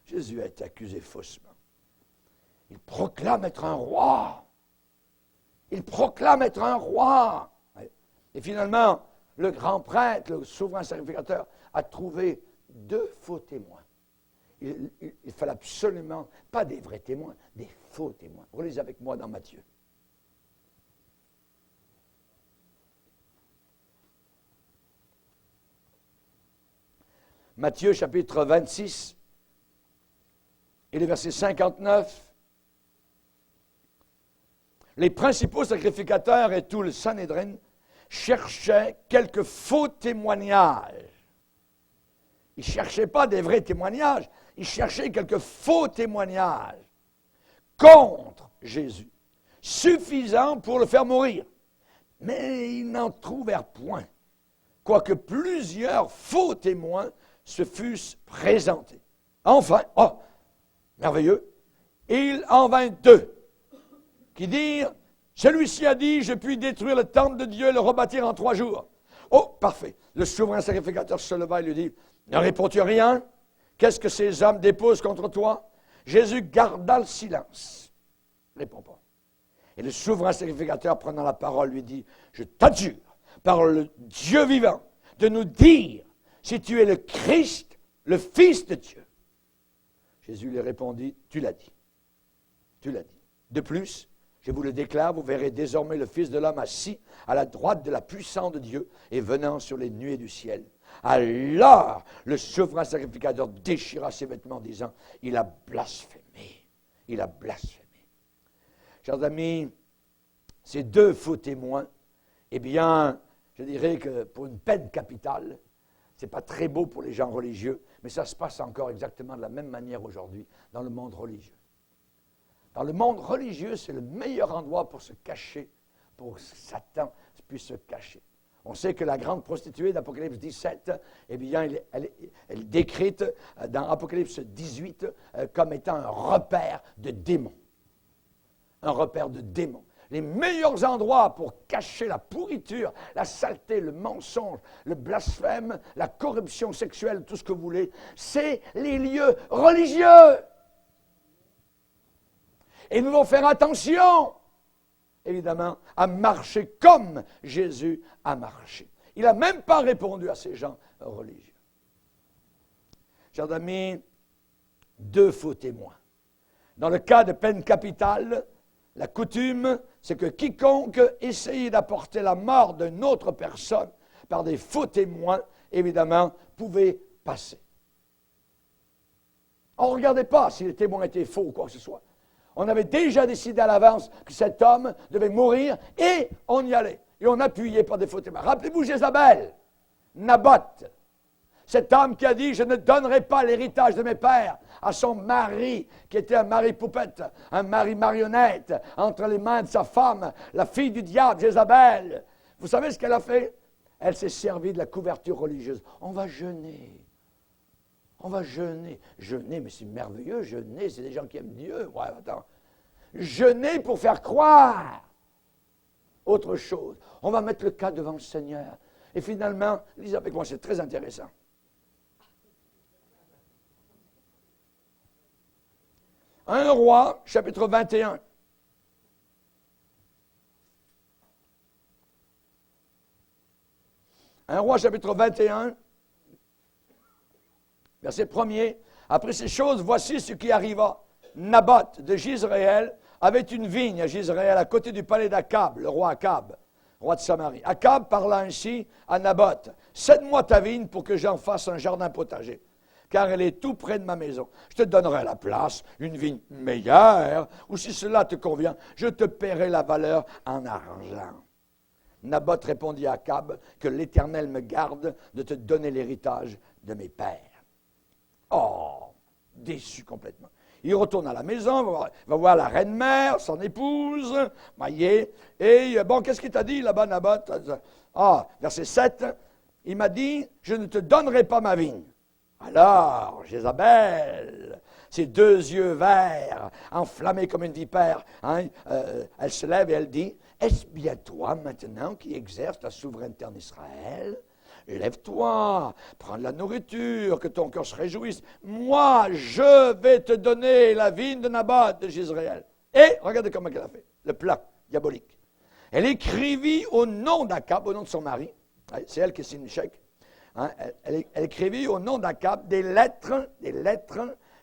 Jésus a été accusé faussement. Il proclame être un roi. Il proclame être un roi. Et finalement, le grand prêtre, le souverain sacrificateur, a trouvé 2 faux témoins. Il fallait absolument, pas des vrais témoins, des faux témoins. Relisez avec moi dans Matthieu. Matthieu chapitre 26 et le verset 59. Les principaux sacrificateurs et tout le Sanhédrin cherchaient quelques faux témoignages. Ils ne cherchaient pas des vrais témoignages, ils cherchaient quelques faux témoignages contre Jésus, suffisants pour le faire mourir. Mais ils n'en trouvèrent point, quoique plusieurs faux témoins se fussent présentés. Enfin, merveilleux, il en vint 2 qui dirent, celui-ci a dit, je puis détruire le temple de Dieu et le rebâtir en 3 jours. Oh, parfait. Le souverain sacrificateur se leva et lui dit, ne réponds-tu rien? Qu'est-ce que ces hommes déposent contre toi? Jésus garda le silence. Ne répond pas. Et le souverain sacrificateur, prenant la parole, lui dit, je t'adjure, par le Dieu vivant, de nous dire si tu es le Christ, le Fils de Dieu. Jésus lui répondit, tu l'as dit. Tu l'as dit. De plus, je vous le déclare, vous verrez désormais le Fils de l'homme assis à la droite de la puissance de Dieu et venant sur les nuées du ciel. Alors, le souverain sacrificateur déchira ses vêtements en disant, il a blasphémé. Il a blasphémé. Chers amis, ces 2 faux témoins, eh bien, je dirais que pour une peine capitale, ce n'est pas très beau pour les gens religieux, mais ça se passe encore exactement de la même manière aujourd'hui dans le monde religieux. Dans le monde religieux, c'est le meilleur endroit pour se cacher, pour que Satan puisse se cacher. On sait que la grande prostituée d'Apocalypse 17, eh bien, elle est décrite dans Apocalypse 18 comme étant un repère de démons. Un repère de démons. Les meilleurs endroits pour cacher la pourriture, la saleté, le mensonge, le blasphème, la corruption sexuelle, tout ce que vous voulez, c'est les lieux religieux. Et nous devons faire attention, évidemment, à marcher comme Jésus a marché. Il n'a même pas répondu à ces gens religieux. Chers amis, 2 faux témoins. Dans le cas de peine capitale, la coutume, c'est que quiconque essayait d'apporter la mort d'une autre personne par des faux témoins, évidemment, pouvait passer. On ne regardait pas si les témoins étaient faux ou quoi que ce soit. On avait déjà décidé à l'avance que cet homme devait mourir et on y allait. Et on appuyait par des faux témoins. Rappelez-vous Jézabel, Naboth, cet homme qui a dit « Je ne donnerai pas l'héritage de mes pères » à son mari, qui était un mari poupette, un mari marionnette, entre les mains de sa femme, la fille du diable, Jézabel. Vous savez ce qu'elle a fait? Elle s'est servie de la couverture religieuse. On va jeûner. On va jeûner. Jeûner, mais c'est merveilleux, jeûner, c'est des gens qui aiment Dieu. Ouais, attends. Jeûner pour faire croire autre chose. On va mettre le cas devant le Seigneur. Et finalement, lisez avec moi, c'est très intéressant. Un roi, chapitre 21. Un roi, chapitre 21, verset 1er. Après ces choses, voici ce qui arriva. Naboth de Jizréel avait une vigne à Jizréel, à côté du palais d'Akab, le roi Akab, roi de Samarie. Akab parla ainsi à Naboth, « Cède-moi ta vigne pour que j'en fasse un jardin potager, car elle est tout près de ma maison. Je te donnerai à la place une vigne meilleure, ou si cela te convient, je te paierai la valeur en argent. » Naboth répondit à Akab, « Que l'Éternel me garde de te donner l'héritage de mes pères. » Oh, déçu complètement. Il retourne à la maison, va voir la reine-mère, son épouse, voyez, et bon, qu'est-ce qu'il t'a dit là-bas, Naboth? Verset 7, il m'a dit, je ne te donnerai pas ma vigne. Alors, Jézabel, ses deux yeux verts, enflammés comme une vipère, hein, elle se lève et elle dit, « Est-ce bien toi maintenant qui exerces ta souveraineté en Israël? Lève-toi, prends de la nourriture, que ton cœur se réjouisse. Moi, je vais te donner la vigne de Naboth de Jezreel. » Et regardez comment elle a fait, le plan diabolique. Elle écrivit au nom d'Akab, au nom de son mari, c'est elle qui signe le chèque, hein, elle écrivit au nom d'Akab des lettres,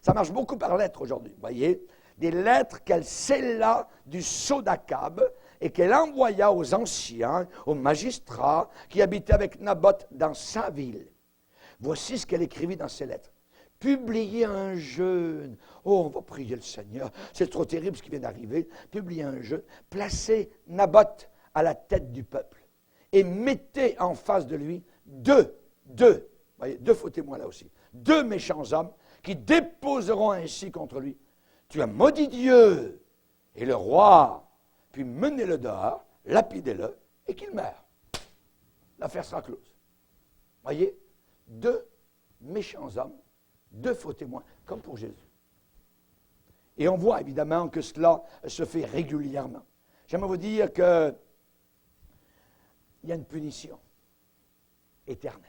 ça marche beaucoup par lettres aujourd'hui, vous voyez, des lettres qu'elle scella du sceau d'Akab, et qu'elle envoya aux anciens, aux magistrats qui habitaient avec Naboth dans sa ville. Voici ce qu'elle écrivit dans ces lettres. Publiez un jeûne. Oh, on va prier le Seigneur. C'est trop terrible ce qui vient d'arriver. Publiez un jeûne. Placez Naboth à la tête du peuple. Et mettez en face de lui deux faux témoins là aussi. 2 méchants hommes qui déposeront ainsi contre lui. Tu as maudit Dieu et le roi. Puis menez-le dehors, lapidez-le, et qu'il meure. L'affaire sera close. Voyez, 2 méchants hommes, 2 faux témoins, comme pour Jésus. Et on voit évidemment que cela se fait régulièrement. J'aimerais vous dire qu'il y a une punition éternelle.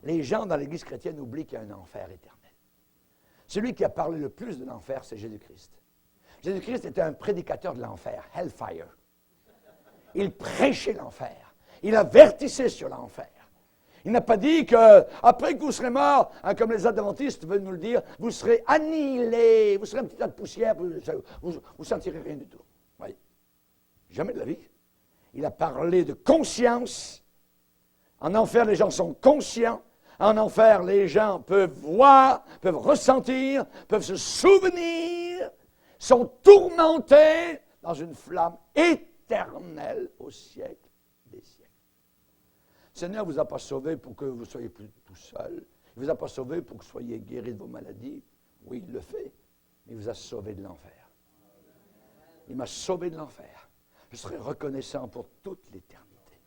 Les gens dans l'Église chrétienne oublient qu'il y a un enfer éternel. Celui qui a parlé le plus de l'enfer, c'est Jésus-Christ. Jésus-Christ était un prédicateur de l'enfer, hellfire. Il prêchait l'enfer. Il avertissait sur l'enfer. Il n'a pas dit qu'après que vous serez mort, hein, comme les adventistes veulent nous le dire, vous serez annihilés, vous serez un petit tas de poussière, vous ne sentirez rien du tout. Oui. Jamais de la vie. Il a parlé de conscience. En enfer, les gens sont conscients. En enfer, les gens peuvent voir, peuvent ressentir, peuvent se souvenir, sont tourmentés dans une flamme éternelle au siècle des siècles. Le Seigneur ne vous a pas sauvé pour que vous soyez plus tout seul. Il ne vous a pas sauvé pour que vous soyez guéri de vos maladies. Oui, il le fait, mais il vous a sauvé de l'enfer. Il m'a sauvé de l'enfer. Je serai reconnaissant pour toute l'éternité.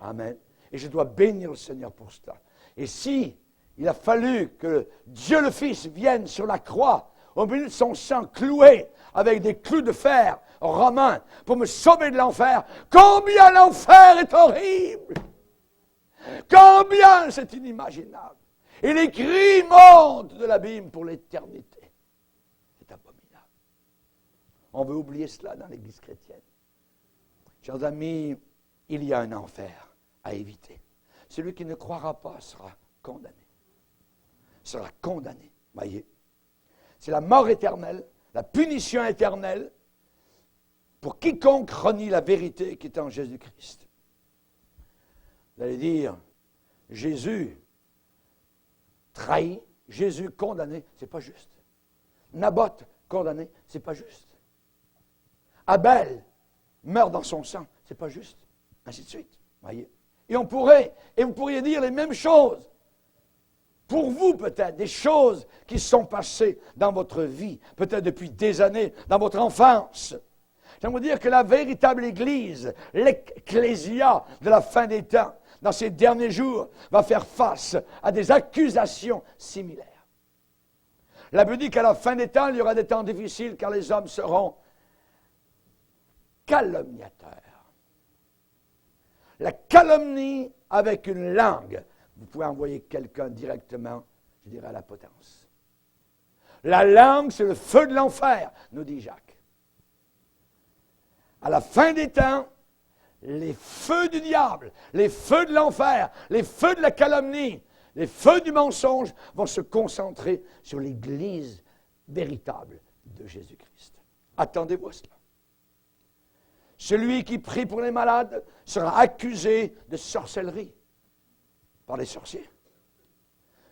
Amen. Et je dois bénir le Seigneur pour cela. Et si il a fallu que Dieu le Fils vienne sur la croix, au milieu de son sang cloué avec des clous de fer romains pour me sauver de l'enfer, combien l'enfer est horrible! Combien c'est inimaginable! Et les cris montent de l'abîme pour l'éternité. C'est abominable. On veut oublier cela dans l'Église chrétienne. Chers amis, il y a un enfer à éviter. Celui qui ne croira pas sera condamné. Sera condamné. Voyez. C'est la mort éternelle, la punition éternelle pour quiconque renie la vérité qui est en Jésus-Christ. Vous allez dire, Jésus trahi, Jésus condamné, c'est pas juste. Naboth condamné, c'est pas juste. Abel meurt dans son sang, c'est pas juste. Ainsi de suite. Voyez. Et vous pourriez dire les mêmes choses. Pour vous, peut-être, des choses qui sont passées dans votre vie, peut-être depuis des années, dans votre enfance. J'aimerais vous dire que la véritable Église, l'ecclésia de la fin des temps, dans ces derniers jours, va faire face à des accusations similaires. La Bible dit qu'à la fin des temps, il y aura des temps difficiles car les hommes seront calomniateurs. La calomnie avec une langue. Vous pouvez envoyer quelqu'un directement, je dirais, à la potence. La langue, c'est le feu de l'enfer, nous dit Jacques. À la fin des temps, les feux du diable, les feux de l'enfer, les feux de la calomnie, les feux du mensonge vont se concentrer sur l'Église véritable de Jésus-Christ. Attendez-vous à cela. Celui qui prie pour les malades sera accusé de sorcellerie par les sorciers.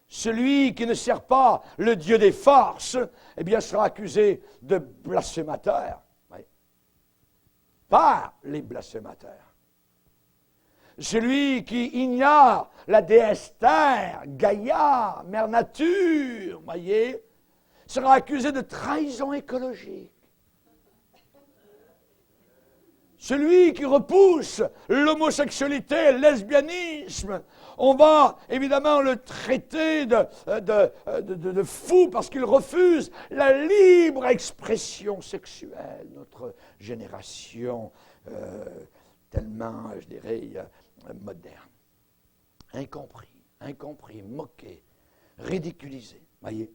Celui qui ne sert pas le Dieu des forces, eh bien, sera accusé de blasphémateur. Oui. Par les blasphémateurs. Celui qui ignore la déesse Terre, Gaïa, Mère Nature, voyez, sera accusé de trahison écologique. celui qui repousse l'homosexualité, le lesbianisme. On va évidemment le traiter de fou parce qu'il refuse la libre expression sexuelle. Notre génération tellement, je dirais, moderne. Incompris, moqué, ridiculisé. Voyez.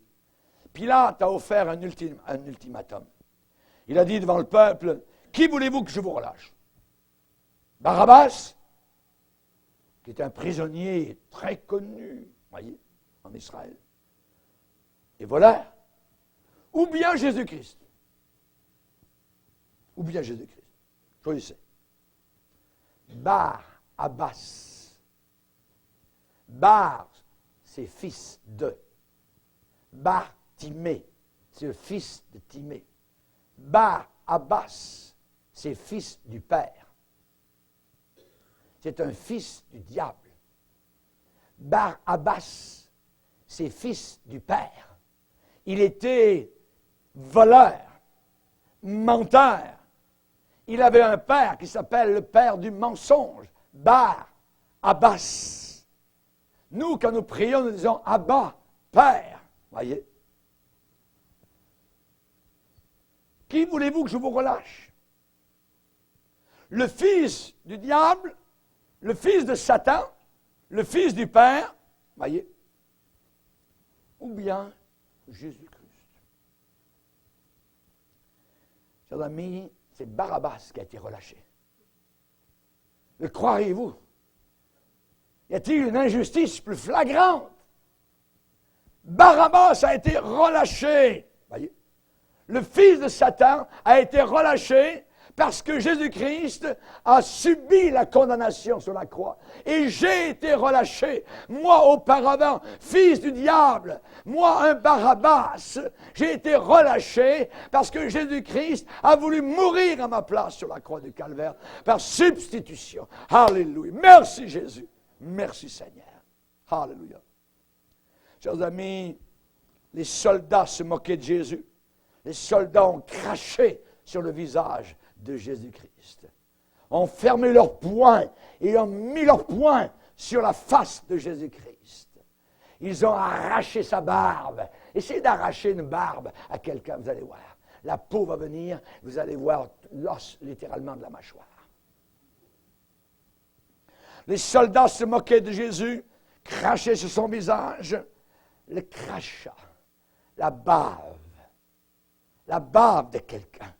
Pilate a offert un ultimatum. Il a dit devant le peuple, « Qui voulez-vous que je vous relâche? Barabbas, qui est un prisonnier très connu, voyez, en Israël, et voleur, ou bien Jésus-Christ? Ou bien Jésus-Christ. Choisissez. Bar-Abbas. Bar, c'est fils de. Bar-Timée, c'est le fils de Timée. Bar-Abbas, c'est fils du Père. C'est un fils du diable. Bar-Abbas, c'est fils du Père. Il était voleur, menteur. Il avait un père qui s'appelle le père du mensonge. Bar-Abbas. Nous, quand nous prions, nous disons Abba, Père. Voyez. Qui voulez-vous que je vous relâche? Le fils du diable, le fils de Satan, le fils du Père, voyez, ou bien Jésus-Christ. Chers amis, c'est Barabbas qui a été relâché. Le croiriez-vous? Y a-t-il une injustice plus flagrante? Barabbas a été relâché. Voyez. Le fils de Satan a été relâché parce que Jésus-Christ a subi la condamnation sur la croix. Et j'ai été relâché. Moi, auparavant, fils du diable, moi, un Barabbas, j'ai été relâché parce que Jésus-Christ a voulu mourir à ma place sur la croix du Calvaire par substitution. Alléluia. Merci Jésus. Merci Seigneur. Alléluia. Chers amis, les soldats se moquaient de Jésus. Les soldats ont craché sur le visage de Jésus-Christ. Ont fermé leurs poings et ont mis leurs poings sur la face de Jésus-Christ. Ils ont arraché sa barbe. Essayez d'arracher une barbe à quelqu'un, vous allez voir. La peau va venir, vous allez voir l'os littéralement de la mâchoire. Les soldats se moquaient de Jésus, crachaient sur son visage. Le crachat, la bave de quelqu'un.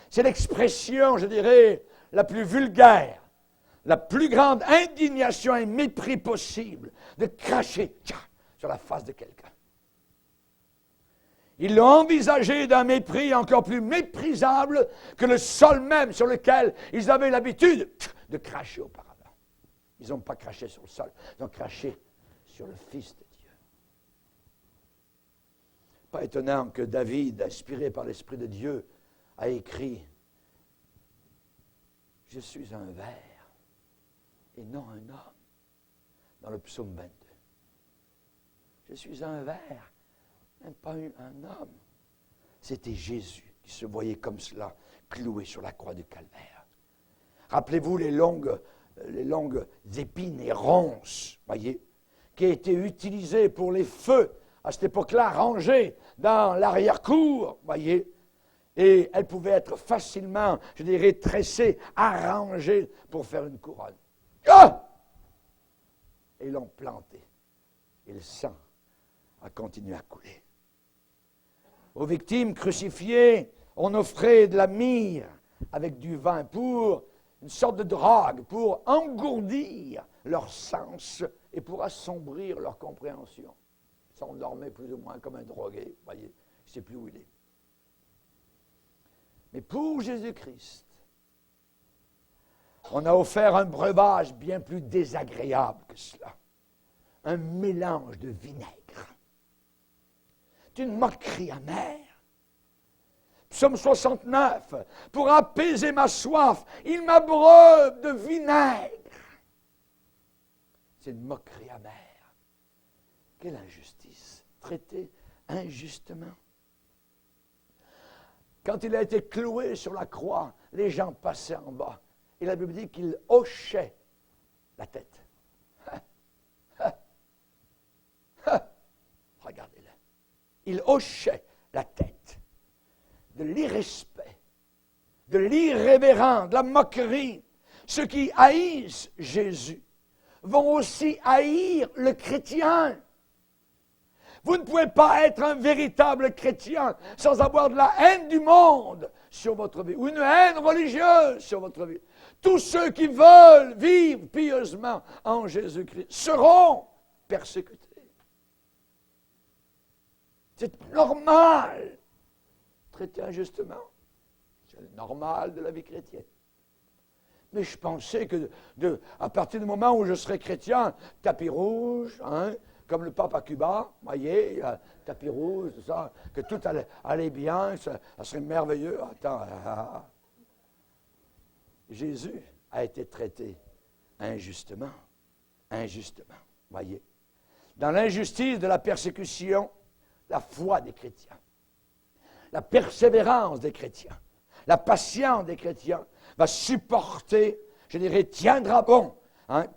C'est l'expression, je dirais, la plus vulgaire, la plus grande indignation et mépris possible de cracher sur la face de quelqu'un. Ils l'ont envisagé d'un mépris encore plus méprisable que le sol même sur lequel ils avaient l'habitude de cracher auparavant. Ils n'ont pas craché sur le sol, ils ont craché sur le Fils de Dieu. Pas étonnant que David, inspiré par l'Esprit de Dieu, a écrit « Je suis un ver et non un homme » dans le psaume 22. Je suis un ver, même pas un homme. C'était Jésus qui se voyait comme cela, cloué sur la croix du Calvaire. Rappelez-vous les longues épines et ronces, voyez, qui étaient utilisées pour les feux, à cette époque-là, rangées dans l'arrière-cour, voyez, et elles pouvaient être facilement, je dirais, tressées, arrangées pour faire une couronne. Ah! Et ils l'ont planté. Et le sang a continué à couler. Aux victimes crucifiées, on offrait de la myrrhe avec du vin pour une sorte de drogue, pour engourdir leur sens et pour assombrir leur compréhension. Ils s'endormaient plus ou moins comme un drogué, vous voyez, il ne sait plus où il est. Mais pour Jésus-Christ, on a offert un breuvage bien plus désagréable que cela. Un mélange de vinaigre. C'est une moquerie amère. Psaume 69, pour apaiser ma soif, il m'abreuve de vinaigre. C'est une moquerie amère. Quelle injustice, traité injustement. Quand il a été cloué sur la croix, les gens passaient en bas Et la Bible dit qu'il hochait la tête. Regardez-le. Il hochait la tête. De l'irrespect, de l'irrévérence, de la moquerie. Ceux qui haïssent Jésus vont aussi haïr le chrétien. Vous ne pouvez pas être un véritable chrétien sans avoir de la haine du monde sur votre vie, ou une haine religieuse sur votre vie. Tous ceux qui veulent vivre pieusement en Jésus-Christ seront persécutés. C'est normal. Traité injustement, c'est le normal de la vie chrétienne. Mais je pensais que à partir du moment où je serais chrétien, tapis rouge, comme le pape à Cuba, voyez, tapis rouge, tout ça, que tout allait bien, ça serait merveilleux. Attends, Jésus a été traité injustement, voyez. Dans l'injustice de la persécution, la foi des chrétiens, la persévérance des chrétiens, la patience des chrétiens va supporter, je dirais, tiendra bon,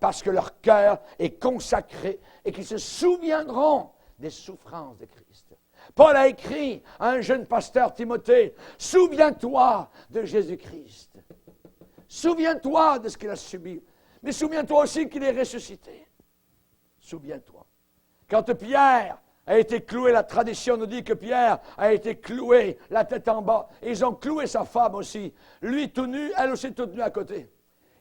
parce que leur cœur est consacré et qu'ils se souviendront des souffrances de Christ. Paul a écrit à un jeune pasteur, Timothée, « Souviens-toi de Jésus-Christ. Souviens-toi de ce qu'il a subi, mais souviens-toi aussi qu'il est ressuscité. Souviens-toi. » Quand Pierre a été cloué, la tradition nous dit que Pierre a été cloué, la tête en bas. Et ils ont cloué sa femme aussi. Lui tout nu, elle aussi toute nue à côté.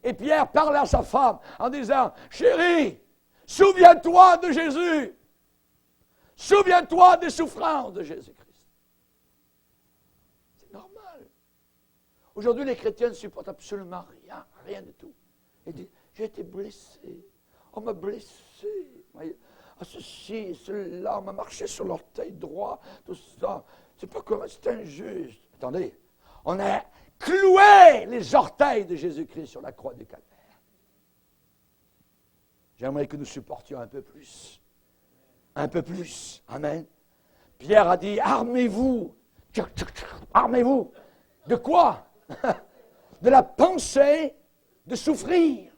Et Pierre parlait à sa femme en disant, « Chérie, souviens-toi de Jésus. Souviens-toi des souffrances de Jésus-Christ. » C'est normal. Aujourd'hui, les chrétiens ne supportent absolument rien du tout. Ils disent, « J'ai été blessé. On m'a blessé. » Ceci, cela, on m'a marché sur l'orteil droit, tout ça. C'est pas comme, c'est injuste. Attendez, on a cloué les orteils de Jésus-Christ sur la croix du calvaire. J'aimerais que nous supportions un peu plus. Un peu plus. Amen. Pierre a dit, armez-vous. Armez-vous. De quoi? De la pensée de souffrir.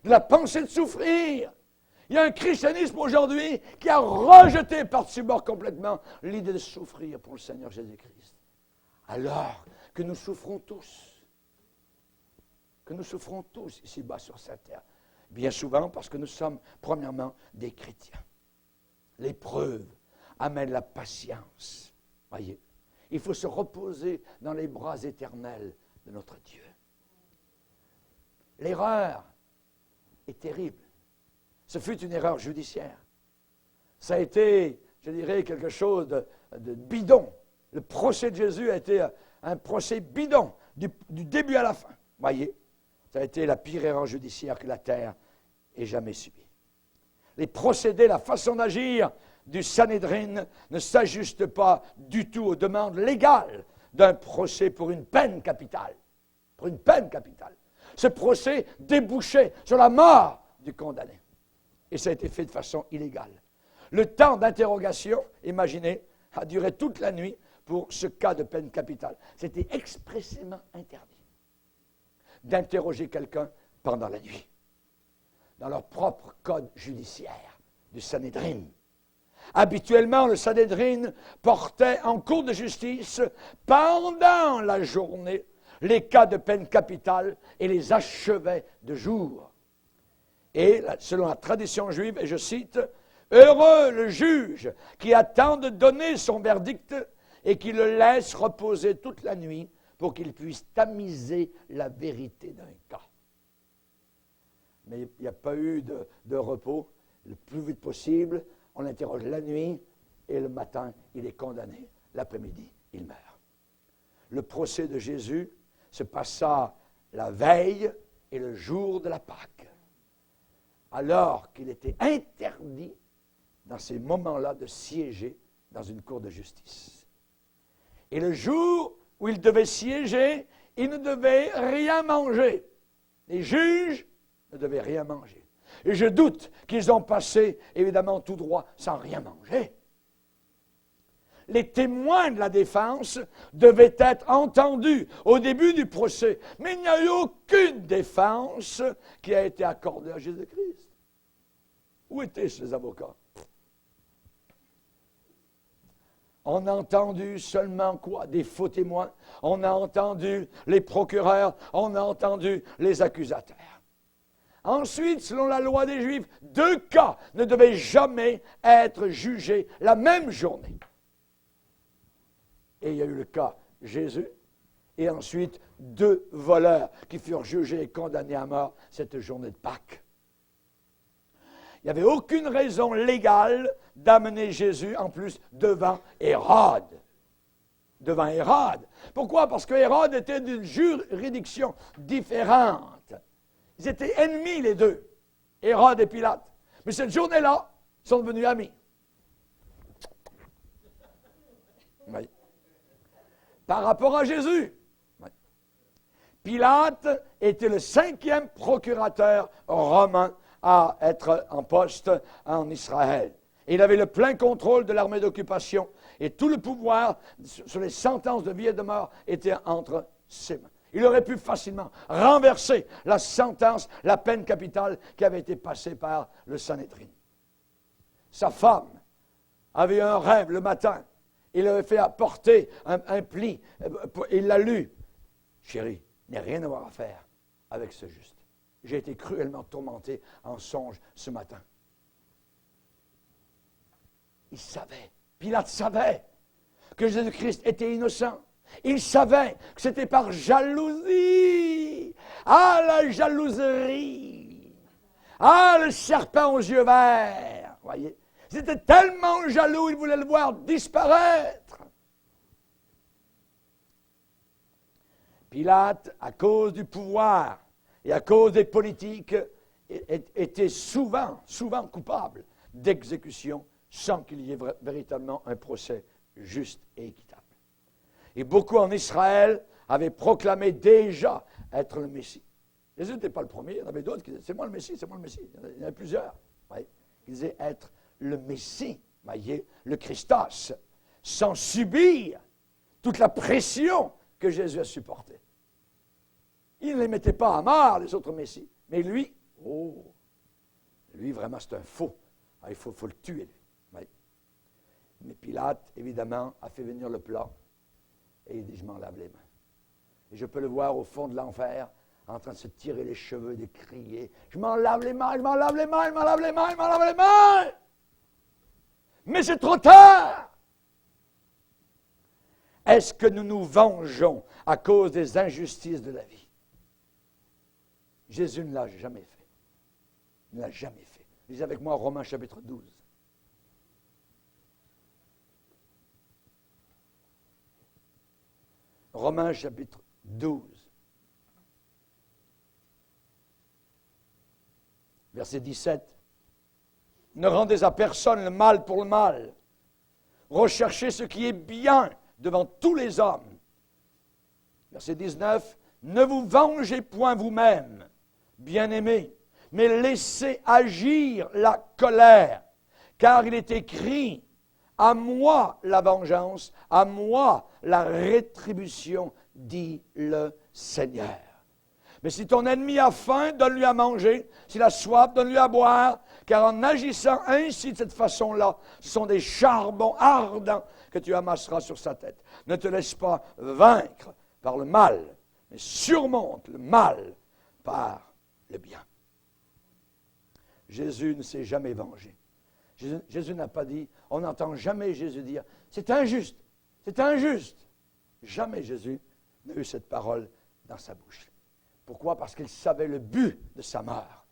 De la pensée de souffrir. Il y a un christianisme aujourd'hui qui a rejeté par-dessus bord complètement l'idée de souffrir pour le Seigneur Jésus-Christ. Alors que nous souffrons tous. Que nous souffrons tous ici-bas sur cette terre. Bien souvent parce que nous sommes, premièrement, des chrétiens. L'épreuve amène la patience. Voyez, il faut se reposer dans les bras éternels de notre Dieu. L'erreur est terrible. Ce fut une erreur judiciaire. Ça a été, je dirais, quelque chose de bidon. Le procès de Jésus a été un procès bidon, du début à la fin. Voyez, ça a été la pire erreur judiciaire que la terre ait jamais subie. Les procédés, la façon d'agir du Sanhédrin ne s'ajuste pas du tout aux demandes légales d'un procès pour une peine capitale. Pour une peine capitale. Ce procès débouchait sur la mort du condamné. Et ça a été fait de façon illégale. Le temps d'interrogation, imaginez, a duré toute la nuit pour ce cas de peine capitale. C'était expressément interdit d'interroger quelqu'un pendant la nuit. Dans leur propre code judiciaire du Sanhédrin. Habituellement, le Sanhédrin portait en cour de justice pendant la journée les cas de peine capitale et les achevait de jour. Et selon la tradition juive, et je cite, « Heureux le juge qui attend de donner son verdict et qui le laisse reposer toute la nuit pour qu'il puisse tamiser la vérité d'un cas. » Mais il n'y a pas eu de repos. Le plus vite possible, on l'interroge la nuit et le matin, il est condamné. L'après-midi, il meurt. Le procès de Jésus se passa la veille et le jour de la Pâque, alors qu'il était interdit dans ces moments-là de siéger dans une cour de justice. Et le jour où il devait siéger, il ne devait rien manger. Les juges ne devaient rien manger. Et je doute qu'ils ont passé, évidemment, tout droit, sans rien manger. les témoins de la défense devaient être entendus au début du procès. Mais il n'y a eu aucune défense qui a été accordée à Jésus-Christ. Où étaient ces avocats? On a entendu seulement quoi? Des faux témoins. On a entendu les procureurs. On a entendu les accusateurs. Ensuite, selon la loi des Juifs, 2 cas ne devaient jamais être jugés la même journée. Et il y a eu le cas Jésus, et ensuite 2 voleurs qui furent jugés et condamnés à mort cette journée de Pâques. Il n'y avait aucune raison légale d'amener Jésus en plus devant Hérode. Devant Hérode. Pourquoi? Parce que Hérode était d'une juridiction différente. Ils étaient ennemis les deux, Hérode et Pilate. Mais cette journée-là, ils sont devenus amis. Oui. Par rapport à Jésus. Oui. Pilate était le 5e procurateur romain à être en poste en Israël. Et il avait le plein contrôle de l'armée d'occupation et tout le pouvoir sur les sentences de vie et de mort était entre ses mains. Il aurait pu facilement renverser la sentence, la peine capitale qui avait été passée par le Sanhédrin. Sa femme avait eu un rêve le matin. Il avait fait apporter un pli. Il l'a lu. Chérie, il n'y a rien à voir à faire avec ce juste. J'ai été cruellement tourmenté en songe ce matin. Il savait, Pilate savait que Jésus-Christ était innocent. Il savait que c'était par jalousie. Ah, la jalouserie. Ah, le serpent aux yeux verts. Voyez, ils étaient tellement jaloux, ils voulaient le voir disparaître. Pilate, à cause du pouvoir et à cause des politiques, était souvent coupable d'exécution sans qu'il y ait véritablement un procès juste et équitable. Et beaucoup en Israël avaient proclamé déjà être le Messie. Jésus n'était pas le premier, il y en avait d'autres qui disaient « c'est moi le Messie, c'est moi le Messie ». Il y en avait plusieurs. Oui. Ils disaient être le Messie, voyez, le Christos, sans subir toute la pression que Jésus a supportée. Il ne les mettait pas à mort, les autres Messies. Mais lui, lui vraiment c'est un faux. Ah, il faut le tuer, lui. Oui. Mais Pilate, évidemment, a fait venir le plat. Et il dit, je m'en lave les mains. Et je peux le voir au fond de l'enfer, en train de se tirer les cheveux, de crier, je m'en lave les mains, je m'en lave les mains, je m'en lave les mains, je m'en lave les mains. Mais c'est trop tard. Est-ce que nous nous vengeons à cause des injustices de la vie? Jésus ne l'a jamais fait. Il ne l'a jamais fait. Lisez avec moi Romains chapitre 12. Romains chapitre 12. Verset 17. Ne rendez à personne le mal pour le mal. Recherchez ce qui est bien devant tous les hommes. Verset 19. Ne vous vengez point vous-même, bien-aimés, mais laissez agir la colère, car il est écrit, à moi la vengeance, à moi la rétribution, dit le Seigneur. Mais si ton ennemi a faim, donne-lui à manger. S'il a soif, donne-lui à boire. Car en agissant ainsi de cette façon-là, ce sont des charbons ardents que tu amasseras sur sa tête. Ne te laisse pas vaincre par le mal, mais surmonte le mal par le bien. Jésus ne s'est jamais vengé. Jésus n'a pas dit, on n'entend jamais Jésus dire, c'est injuste, c'est injuste. Jamais Jésus n'a eu cette parole dans sa bouche. Pourquoi? Parce qu'il savait le but de sa mort.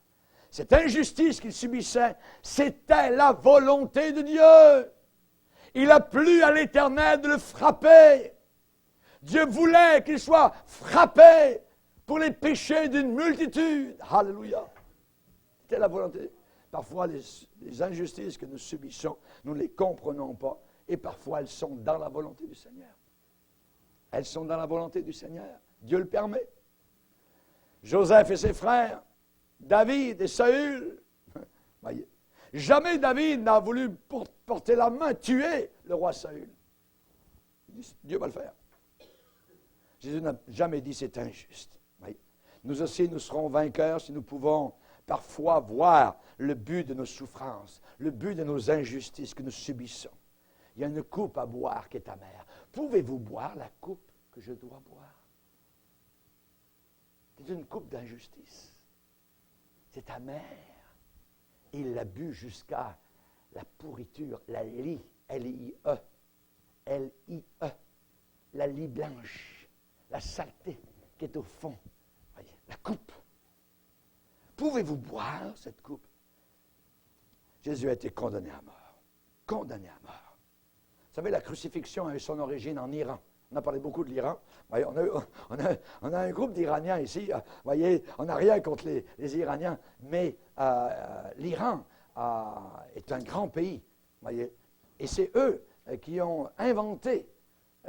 Cette injustice qu'il subissait, c'était la volonté de Dieu. Il a plu à l'Éternel de le frapper. Dieu voulait qu'il soit frappé pour les péchés d'une multitude. Alléluia. C'était la volonté. Parfois, les injustices que nous subissons, nous ne les comprenons pas. Et parfois, elles sont dans la volonté du Seigneur. Elles sont dans la volonté du Seigneur. Dieu le permet. Joseph et ses frères, David et Saül. Voyez, jamais David n'a voulu porter la main, tuer le roi Saül. Dieu va le faire. Jésus n'a jamais dit c'est injuste. Oui. Nous aussi, nous serons vainqueurs si nous pouvons parfois voir le but de nos souffrances, le but de nos injustices que nous subissons. Il y a une coupe à boire qui est amère. Pouvez-vous boire la coupe que je dois boire? C'est une coupe d'injustice. C'est amer. Il l'a bu jusqu'à la pourriture, la lie, L-I-E, L-I-E, la lie blanche, la saleté qui est au fond. Voyez, la coupe. Pouvez-vous boire cette coupe? Jésus a été condamné à mort. Condamné à mort. Vous savez, la crucifixion a eu son origine en Iran. On a parlé beaucoup de l'Iran. Voyez, on a un groupe d'Iraniens ici. Vous voyez, on n'a rien contre les Iraniens, mais l'Iran est un grand pays. Voyez, et c'est eux qui ont inventé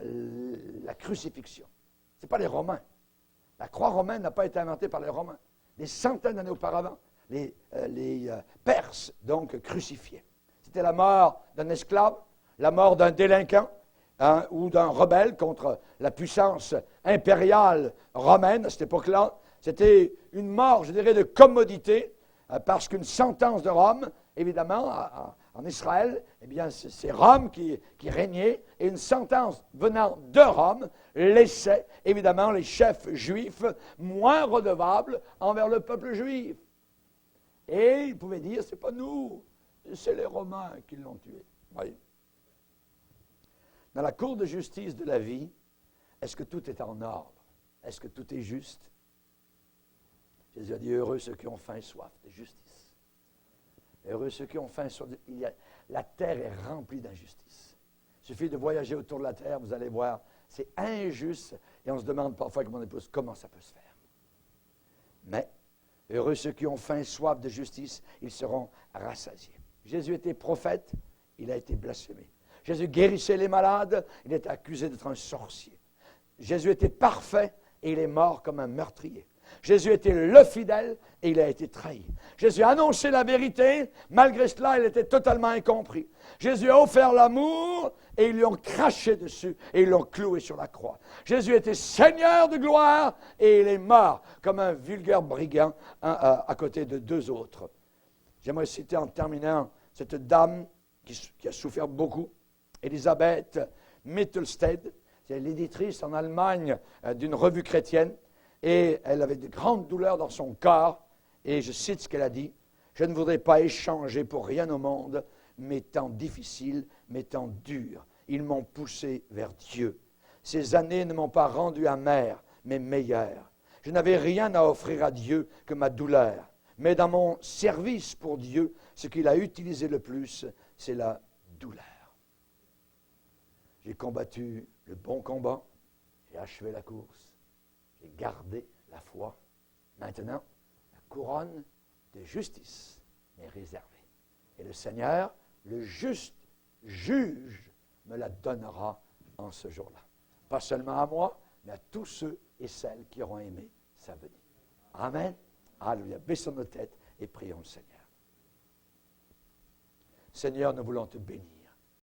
la crucifixion. Ce n'est pas les Romains. La croix romaine n'a pas été inventée par les Romains. Des centaines d'années auparavant, les Perses, donc, crucifiaient. C'était la mort d'un esclave, la mort d'un délinquant, ou d'un rebelle contre la puissance impériale romaine à cette époque-là. C'était une mort, je dirais, de commodité, parce qu'une sentence de Rome, évidemment, en Israël, eh bien, c'est Rome qui régnait, et une sentence venant de Rome laissait, évidemment, les chefs juifs moins redevables envers le peuple juif. Et ils pouvaient dire, c'est pas nous, c'est les Romains qui l'ont tué. Voyez. Dans la cour de justice de la vie, est-ce que tout est en ordre? Est-ce que tout est juste? Jésus a dit, heureux ceux qui ont faim et soif de justice. Heureux ceux qui ont faim et soif de... La terre est remplie d'injustice. Il suffit de voyager autour de la terre, vous allez voir, c'est injuste. Et on se demande parfois avec mon épouse, comment ça peut se faire? Mais, heureux ceux qui ont faim et soif de justice, ils seront rassasiés. Jésus était prophète, il a été blasphémé. Jésus guérissait les malades, il était accusé d'être un sorcier. Jésus était parfait et il est mort comme un meurtrier. Jésus était le fidèle et il a été trahi. Jésus a annoncé la vérité, malgré cela, il était totalement incompris. Jésus a offert l'amour et ils lui ont craché dessus et ils l'ont cloué sur la croix. Jésus était Seigneur de gloire et il est mort comme un vulgaire brigand à côté de deux autres. J'aimerais citer en terminant cette dame qui a souffert beaucoup, Elisabeth Mittelstedt, c'est l'éditrice en Allemagne d'une revue chrétienne, et elle avait de grandes douleurs dans son corps, et je cite ce qu'elle a dit, « Je ne voudrais pas échanger pour rien au monde mes temps difficiles, mes temps durs. Ils m'ont poussé vers Dieu. Ces années ne m'ont pas rendu amer, mais meilleur. Je n'avais rien à offrir à Dieu que ma douleur. Mais dans mon service pour Dieu, ce qu'il a utilisé le plus, c'est la douleur. J'ai combattu le bon combat, j'ai achevé la course, j'ai gardé la foi. Maintenant, la couronne de justice m'est réservée. Et le Seigneur, le juste juge, me la donnera en ce jour-là. Pas seulement à moi, mais à tous ceux et celles qui auront aimé sa venue. Amen. Alléluia. Baissons nos têtes et prions le Seigneur. Seigneur, nous voulons te bénir.